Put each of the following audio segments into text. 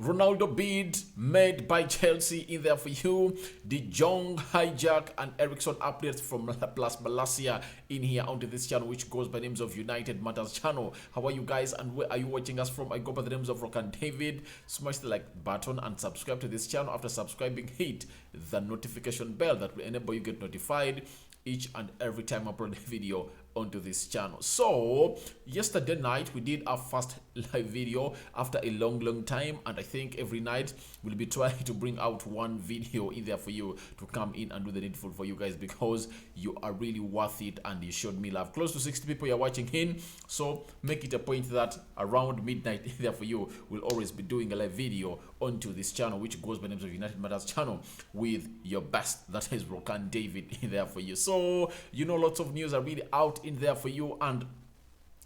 Ronaldo bid made by Chelsea in there for you. The Jong, Hijack, and Eriksen updates from Plus Malaysia in here onto this channel, which goes by names of United Matters channel. How are you guys and where are you watching us from? I go by the names of Rock and David. Smash the like button and subscribe to this channel. After subscribing, hit the notification bell that will enable you get notified each and every time I upload a video onto this channel. So yesterday night we did our first live video after a long time, and I think every night we'll be trying to bring out one video in there for you to come in and do the needful for you guys, because you are really worth it and you showed me love. Close to 60 people you're watching in, so make it a point that around midnight in there for you we'll always be doing a live video onto this channel, which goes by names of United Matters channel, with your best, that is Rock and David, in there for you. So you know, lots of news are really out in there for you, and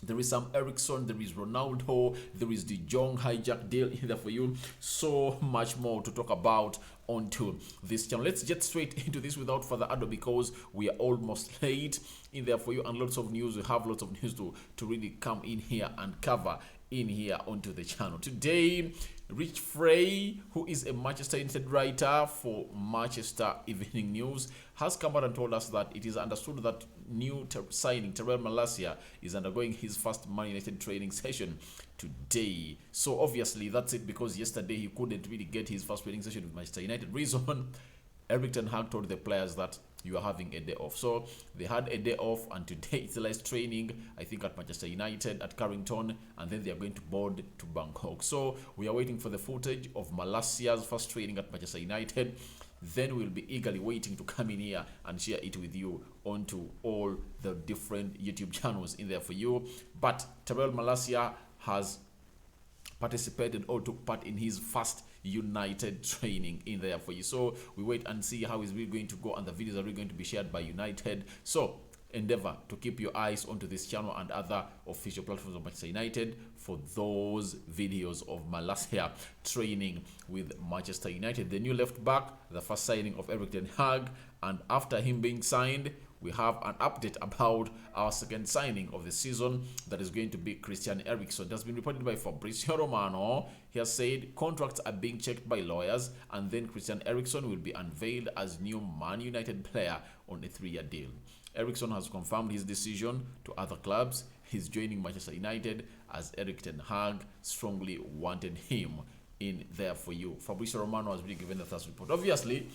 there is some Eriksen, there is Ronaldo, there is the Jong Hijack deal in there for you. So much more to talk about onto this channel. Let's get straight into this without further ado, because we are almost late in there for you, and lots of news. We have lots of news to really come in here and cover in here onto the channel. Today, Rich Frey, who is a Manchester United writer for Manchester Evening News, has come out and told us that it is understood that new signing Terrell Malacia is undergoing his first Man United training session today. So obviously that's it, because yesterday he couldn't really get his first training session with Manchester United. Reason, Erik ten Hag told the players that you are having a day off. So they had a day off, and today it's the last training, I think, at Manchester United at Carrington, and then they are going to board to Bangkok. So we are waiting for the footage of Malacia's first training at Manchester United. Then we'll be eagerly waiting to come in here and share it with you onto all the different YouTube channels in there for you. But Terrell Malacia has participated or took part in his first United training in there for you. So we wait and see how is really going to go, and the videos are really going to be shared by United. So endeavor to keep your eyes onto this channel and other official platforms of Manchester United for those videos of Malacia training with Manchester United. The new left back, the first signing of Erik ten Hag, and after him being signed, we have an update about our second signing of the season, that is going to be Christian Eriksen. It has been reported by Fabrizio Romano. He has said contracts are being checked by lawyers, and then Christian Eriksen will be unveiled as new Man United player on a 3-year deal. Eriksen has confirmed his decision to other clubs. He's joining Manchester United as Erik ten Hag strongly wanted him in there for you. Fabrizio Romano has been given the first report. Obviously,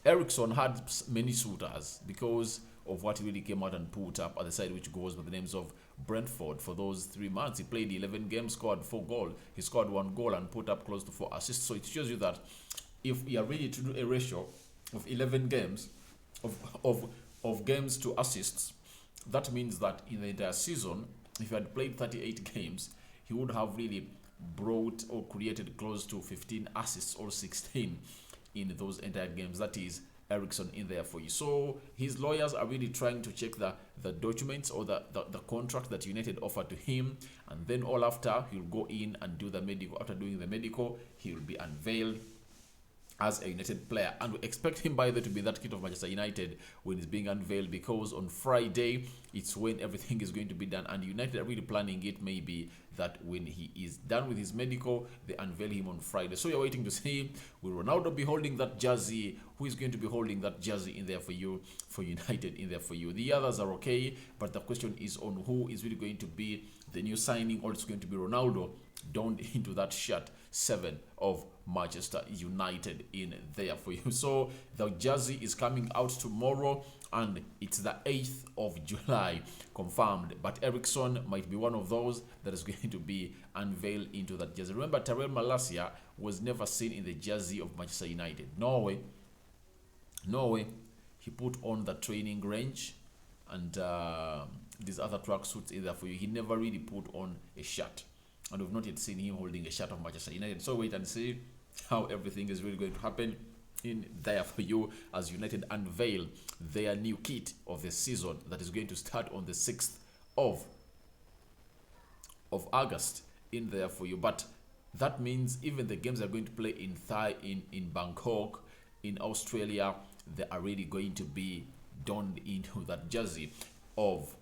Eriksen had many suitors because of what he really came out and put up at the side, which goes by the names of Brentford. For those 3 months, he played 11 games, scored 4 goals. He scored 1 goal and put up close to 4 assists. So it shows you that if you are ready to do a ratio of 11 games, of games to assists, that means that in the entire season, if he had played 38 games, he would have really brought or created close to 15 assists or 16 in those entire games. That is Eriksen in there for you. So his lawyers are really trying to check the documents or the contract that United offered to him, and then all after he'll go in and do the medical. After doing the medical, he will be unveiled as a United player, and we expect him, by the way, to be that kid of Manchester United when he's being unveiled, because on Friday it's when everything is going to be done, and United are really planning it maybe that when he is done with his medical, they unveil him on Friday. So you're waiting to see, will Ronaldo be holding that jersey? Who is going to be holding that jersey in there for you, for United in there for you? The others are okay, but the question is on who is really going to be the new signing, or it's going to be Ronaldo donned into that shirt 7 of Manchester United in there for you. So the jersey is coming out tomorrow, and it's the 8th of July confirmed, but Eriksen might be one of those that is going to be unveiled into that jersey. Remember, Terrell Malacia was never seen in the jersey of Manchester United. No way. He put on the training range and these other tracksuits in there for you. He never really put on a shirt, and we've not yet seen him holding a shirt of Manchester United. So wait and see how everything is really going to happen in there for you as United unveil their new kit of the season that is going to start on the 6th of August in there for you. But that means even the games are going to play in Bangkok, in Australia, they are really going to be donned into that jersey of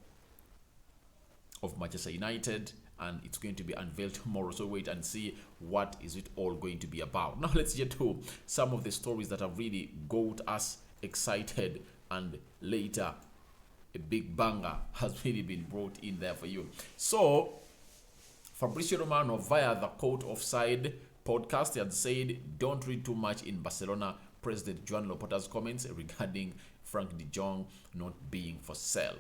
Manchester United and it's going to be unveiled tomorrow. So wait and see what is it all going to be about. Now let's get to some of the stories that have really got us excited, and later a big banger has really been brought in there for you. So Fabrizio Romano, via the Court Offside podcast, had said, don't read too much in Barcelona President Joan Laporta's comments regarding Frank de Jong not being for sale.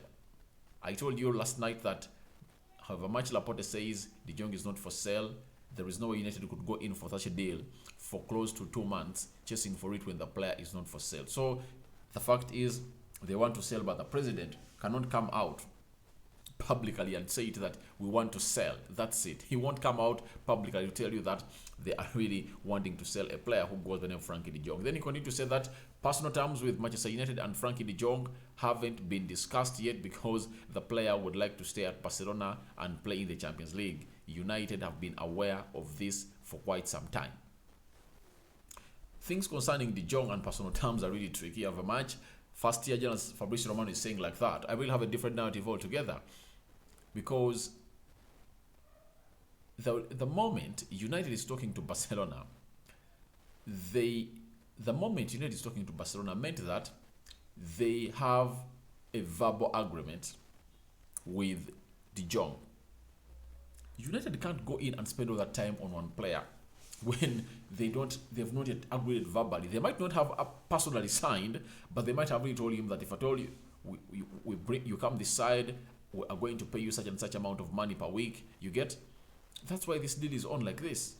I told you last night that however much Laporta says de Jong is not for sale, there is no way United could go in for such a deal for close to 2 months, chasing for it when the player is not for sale. So the fact is, they want to sell, but the president cannot come out publicly and say it that we want to sell. That's it. He won't come out publicly to tell you that they are really wanting to sell a player who goes by the name Frankie de Jong. Then he continued to say that personal terms with Manchester United and Frankie de Jong haven't been discussed yet because the player would like to stay at Barcelona and play in the Champions League. United have been aware of this for quite some time. Things concerning de Jong and personal terms are really tricky of a match. First year journalist Fabrizio Romano is saying like that. I will have a different narrative altogether, because the moment United is talking to Barcelona, the moment United is talking to Barcelona meant that they have a verbal agreement with de Jong. United can't go in and spend all that time on one player when they've not yet agreed verbally. They might not have personally signed, but they might have really told him that if I told you we bring you come this side, we are going to pay you such and such amount of money per week. You get? That's why this deal is on like this.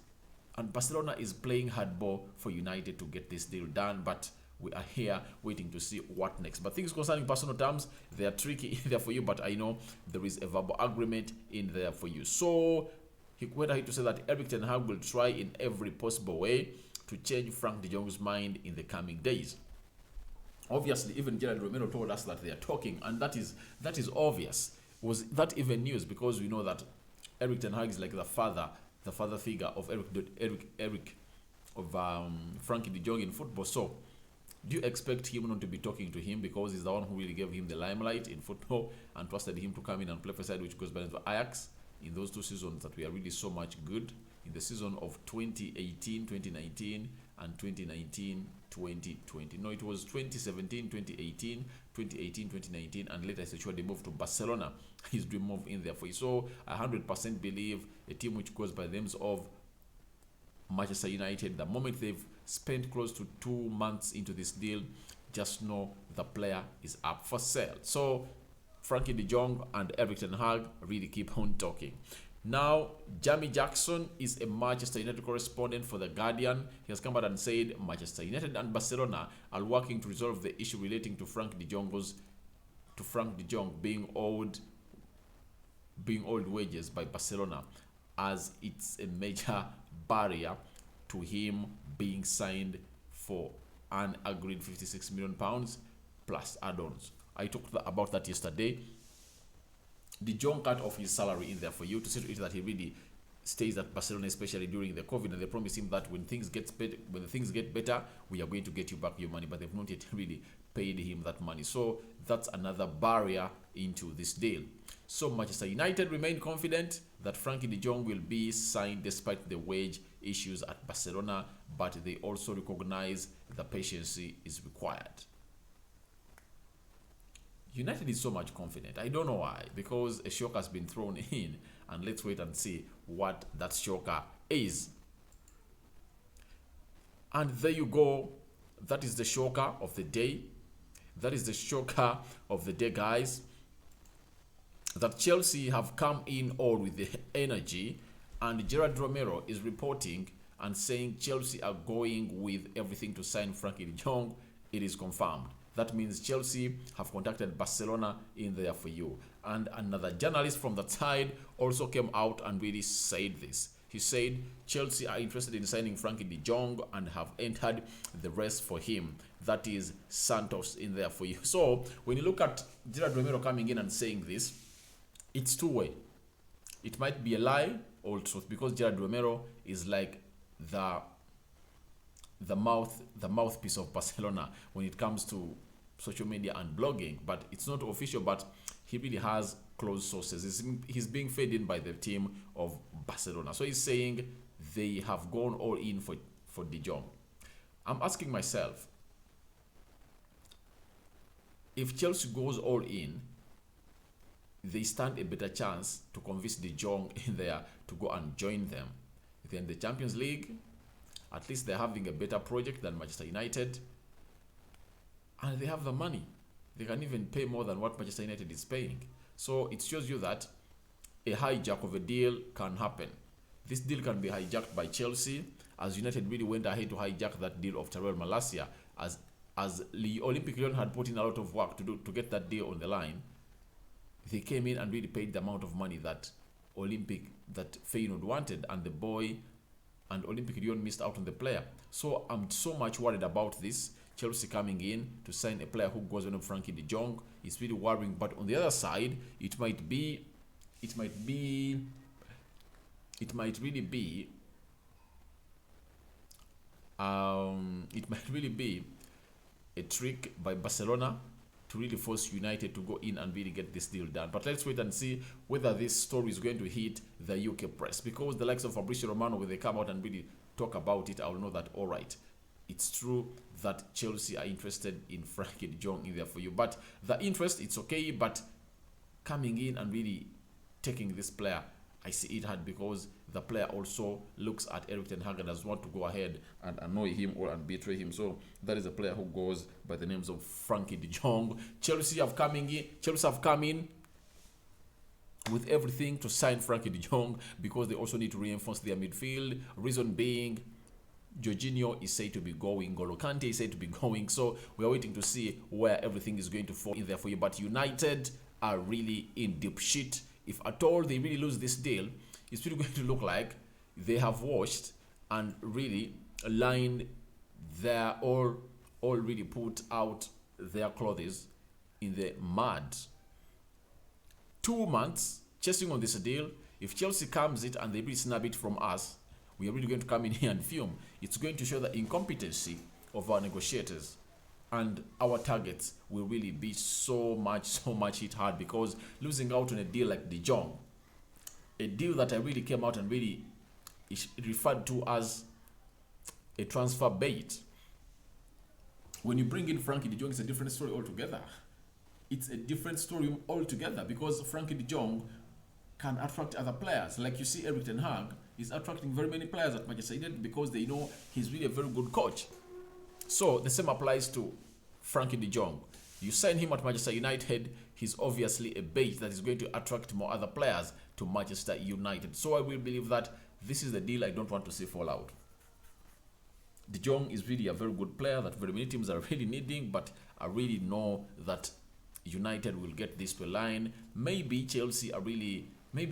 And Barcelona is playing hardball for United to get this deal done, but we are here waiting to see what next. But things concerning personal terms, they are tricky there for you, but I know there is a verbal agreement in there for you. So he went ahead to say that Erik ten Hag will try in every possible way to change Frank de Jong's mind in the coming days. Obviously, even Gerard Romero told us that they are talking, and that is obvious. Was that even news? Because we know that Erik ten Hag is like the father figure of Frankie de Jong in football. So do you expect him not to be talking to him, because he's the one who really gave him the limelight in football and trusted him to come in and play for a side which goes by the Ajax in those 2 seasons that we are really so much good, in the season of 2018-2019 and 2019-2020. No, it was 2017-2018, 2018-2019, and later they moved to Barcelona. His dream move in there for you. So I 100% believe a team which goes by the names of Manchester United, the moment they've spent close to 2 months into this deal, just know the player is up for sale. So Frankie de Jong and Erik ten Hag really keep on talking. Now, Jamie Jackson is a Manchester United correspondent for The Guardian. He has come out and said Manchester United and Barcelona are working to resolve the issue relating to Frank de Jong being owed wages by Barcelona, as it's a major barrier to him being signed for an agreed £56 million plus add-ons. I talked about that yesterday. De Jong cut off his salary in there for you to see to it that he really stays at Barcelona, especially during the COVID, and they promised him that when things get better, we are going to get you back your money, but they've not yet really paid him that money. So that's another barrier into this deal. So Manchester United remain confident that Frankie de Jong will be signed despite the wage issues at Barcelona, but they also recognize the patience is required. United is so much confident. I don't know why, because a shock has been thrown in, and let's wait and see what that shocker is. And there you go. That is the shocker of the day. That is the shocker of the day, guys. That Chelsea have come in all with the energy, and Gerard Romero is reporting and saying Chelsea are going with everything to sign Frankie de Jong. It is confirmed. That means Chelsea have contacted Barcelona in there for you. And another journalist from that side also came out and really said this. He said Chelsea are interested in signing Frankie de Jong and have entered the race for him. That is Santos in there for you. So when you look at Gerard Romero coming in and saying this, it's two-way. It might be a lie or truth, because Gerard Romero is like the mouthpiece of Barcelona when it comes to social media and blogging, but it's not official. But he really has close sources. He's being fed in by the team of Barcelona. So he's saying they have gone all in for De Jong. I'm asking myself, if Chelsea goes all in, they stand a better chance to convince De Jong in there to go and join them. Then the Champions League, at least they're having a better project than Manchester United. And they have the money. They can even pay more than what Manchester United is paying. So it shows you that a hijack of a deal can happen. This deal can be hijacked by Chelsea, as United really went ahead to hijack that deal of Tyrell Malacia, as the Olympic Lyon had put in a lot of work to get that deal on the line. They came in and really paid the amount of money that Feyenoord wanted, and the boy and Olympic Lyon missed out on the player. So I'm so much worried about this. Chelsea coming in to sign a player who goes on Frankie De Jong is really worrying. But on the other side, it might really be a trick by Barcelona to really force United to go in and really get this deal done. But let's wait and see whether this story is going to hit the UK press, because the likes of Fabrizio Romano, when they come out and really talk about it, I'll know that, all right, it's true that Chelsea are interested in Frankie De Jong in there for you. But the interest, it's okay, but coming in and really taking this player, I see it hard, because the player also looks at Erik ten Hag and does want to go ahead and annoy him or and betray him. So that is a player who goes by the names of Frankie De Jong. Chelsea have come in with everything to sign Frankie De Jong, because they also need to reinforce their midfield. Reason being, Jorginho is said to be going, N'Golo Kante is said to be going, so we are waiting to see where everything is going to fall in there for you. But United are really in deep shit. If at all they really lose this deal, it's really going to look like they have washed and really lined their all really put out their clothes in the mud. 2 months chasing on this deal. If Chelsea comes it and they really snap it from us, we are really going to come in here and fume. It's going to show the incompetency of our negotiators, and our targets will really be so much hit hard, because losing out on a deal like De Jong, a deal that I really came out and really referred to as a transfer bait. When you bring in Frankie De Jong, it's a different story altogether. It's a different story altogether, because Frankie De Jong can attract other players. Like you see, Erik ten Hag is attracting very many players at Manchester United, because they know he's really a very good coach. So the same applies to Frankie De Jong. You sign him at Manchester United, he's obviously a bait that is going to attract more other players to Manchester United. So I will believe that this is the deal I don't want to see fall out. De Jong is really a very good player that very many teams are really needing, but I really know that United will get this to a line. Maybe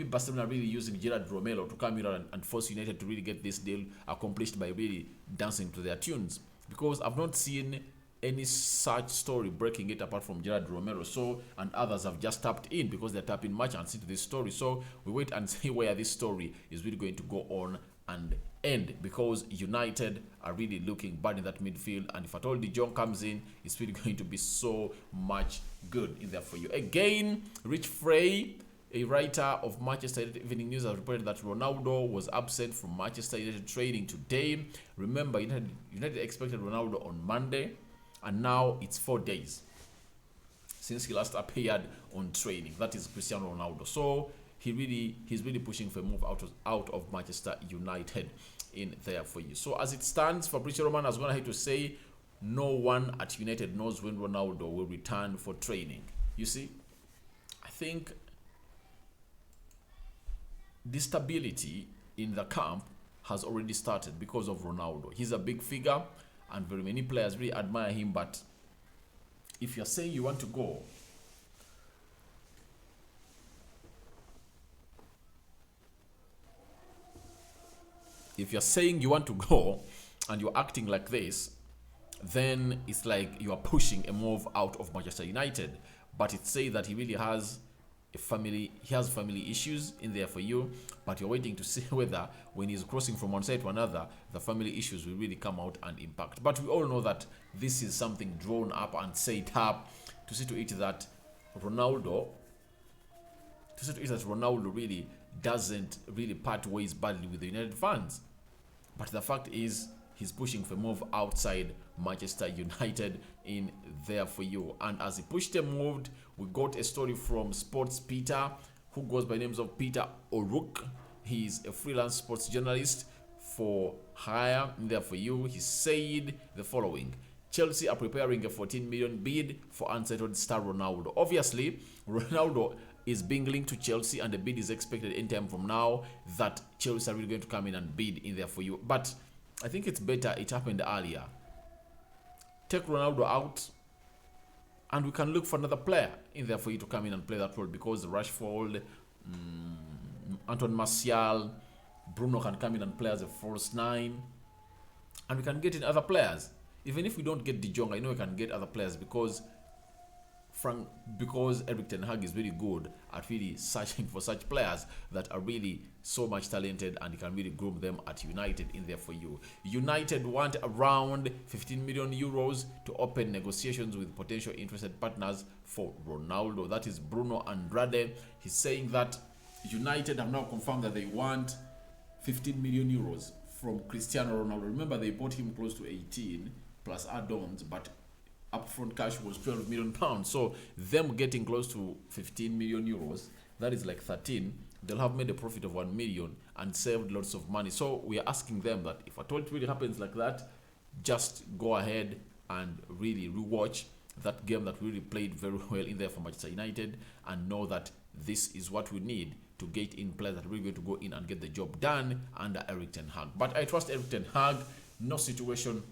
Barcelona are really using Gerard Romero to come in and force United to really get this deal accomplished by really dancing to their tunes, because I've not seen any such story breaking it apart from Gerard Romero. So, and others have just tapped in because they're tapping much and see to this story. So we wait and see where this story is really going to go on and end, because United are really looking bad in that midfield, and if at all De Jong comes in, it's really going to be so much good in there for you. Again, Rich Frey, a writer of Manchester United Evening News, has reported that Ronaldo was absent from Manchester United training today. Remember, United expected Ronaldo on Monday, and now it's 4 days since he last appeared on training. That is Cristiano Ronaldo. So he's really pushing for a move out of Manchester United in there for you. So as it stands, Fabrizio Romano has gone ahead to say no one at United knows when Ronaldo will return for training. You see, I think the stability in the camp has already started because of Ronaldo. He's a big figure, and very many players really admire him. But if you're saying you want to go, and you're acting like this, then it's like you are pushing a move out of Manchester United. But it says that he really has family issues in there for you, but you're waiting to see whether when he's crossing from one side to another, the family issues will really come out and impact. But we all know that this is something drawn up and set up to see to it that Ronaldo to say to it that Ronaldo really doesn't really part ways badly with the United fans. But the fact is, he's pushing for a move outside Manchester United in there for you. And as he pushed and moved, we got a story from Sports Peter, who goes by names of Peter O'Rourke. He's a freelance sports journalist for hire in there for you. He said the following: Chelsea are preparing a 14 million bid for unsettled star Ronaldo. Obviously, Ronaldo is being linked to Chelsea, and the bid is expected any time from now that Chelsea are really going to come in and bid in there for you. But I think it's better it happened earlier. Take Ronaldo out, and we can look for another player in there for you to come in and play that role, because Rashford, Anton Martial, Bruno can come in and play as a false nine, and we can get in other players. Even if we don't get De Jong, I know we can get other players, because Erik ten Hag is really good at really searching for such players that are really so much talented, and he can really groom them at United in there for you. United want around 15 million euros to open negotiations with potential interested partners for Ronaldo. That is Bruno Andrade. He's saying that United have now confirmed that they want 15 million euros from Cristiano Ronaldo. Remember, they bought him close to 18 plus add-ons, but upfront cash was 12 million pounds. So them getting close to 15 million euros, that is like 13, they'll have made a profit of 1 million and saved lots of money. So we are asking them that if at all it really happens like that, just go ahead and really rewatch that game that we really played very well in there for Manchester United, and know that this is what we need to get in players that are really going to go in and get the job done under Erik ten Hag. But I trust Erik ten Hag. No situation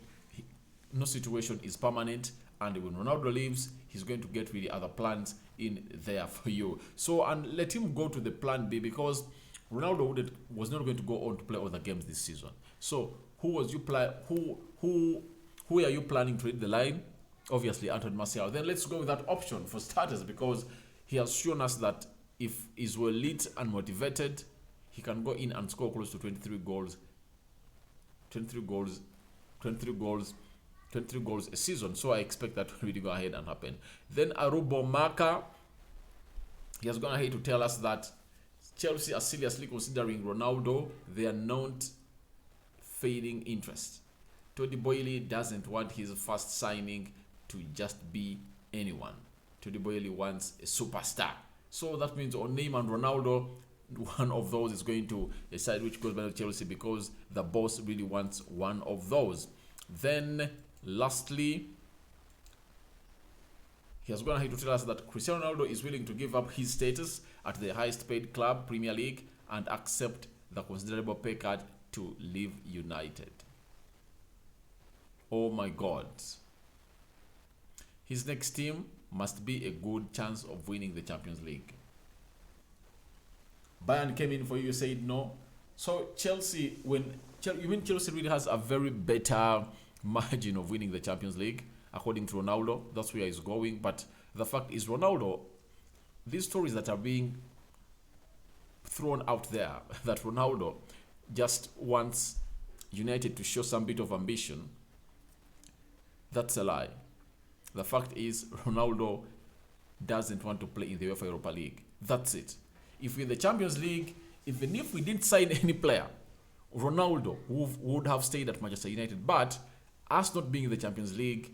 is permanent, and when Ronaldo leaves, he's going to get really other plans in there for you. So, and let him go to the plan B, because Ronaldo was not going to go on to play other games this season. So who are you planning to read the line? Obviously Anton Martial. Then let's go with that option for starters, because he has shown us that if he's well lit and motivated, he can go in and score close to 23 goals a season. So I expect that to really go ahead and happen. Then Arubo Maka, he has gone ahead to tell us that Chelsea are seriously considering Ronaldo. They are not fading interest. Tony Boyle doesn't want his first signing to just be anyone. Tony Boyle wants a superstar. So that means on Neymar and Ronaldo, one of those is going to decide which goes by Chelsea, because the boss really wants one of those. Then lastly, he has gone ahead to tell us that Cristiano Ronaldo is willing to give up his status at the highest paid club, Premier League, and accept the considerable pay cut to leave United. Oh my God. His next team must be a good chance of winning the Champions League. Bayern came in for you, said no. So Chelsea, Chelsea really has a very better margin of winning the Champions League, according to Ronaldo. That's where he's going. But the fact is, Ronaldo, these stories that are being thrown out there, that Ronaldo just wants United to show some bit of ambition, that's a lie. The fact is, Ronaldo doesn't want to play in the UEFA Europa League. That's it. If we're in the Champions League, even if we didn't sign any player, Ronaldo would have stayed at Manchester United. But us not being in the Champions League,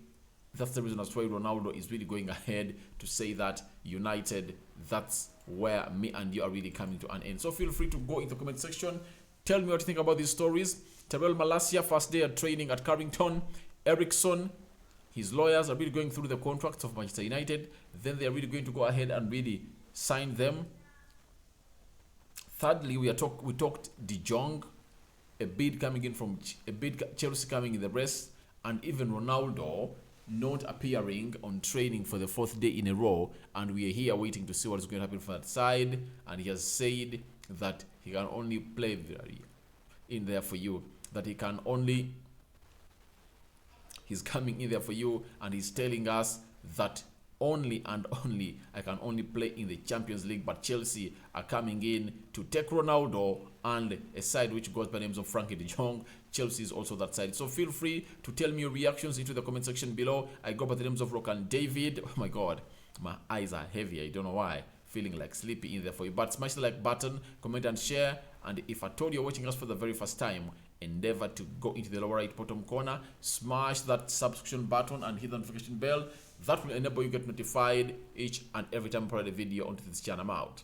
that's the reason as why Ronaldo is really going ahead to say that United, that's where me and you are really coming to an end. So feel free to go in the comment section. Tell me what you think about these stories. Terrell Malacia, first day of training at Carrington. Eriksen, his lawyers are really going through the contracts of Manchester United. Then they are really going to go ahead and really sign them. Thirdly, we talked De Jong, a bid coming in from Chelsea coming in the rest, and even Ronaldo not appearing on training for the fourth day in a row, and we are here waiting to see what is going to happen for that side. And he has said that he can only play in there for you, that he can only, he's coming in there for you, and he's telling us that only and only I can only play in the Champions League. But Chelsea are coming in to take Ronaldo and a side which goes by names of Frankie de Jong. Chelsea is also that side. So feel free to tell me your reactions into the comment section below. I go by the names of Rock and David. Oh my God, my eyes are heavy. I don't know why. feeling like sleepy in there for you. But smash the like button, comment and share. And if at all you're watching us for the very first time, endeavor to go into the lower right bottom corner, smash that subscription button and hit the notification bell. That will enable you to get notified each and every time I upload a video onto this channel. I'm out.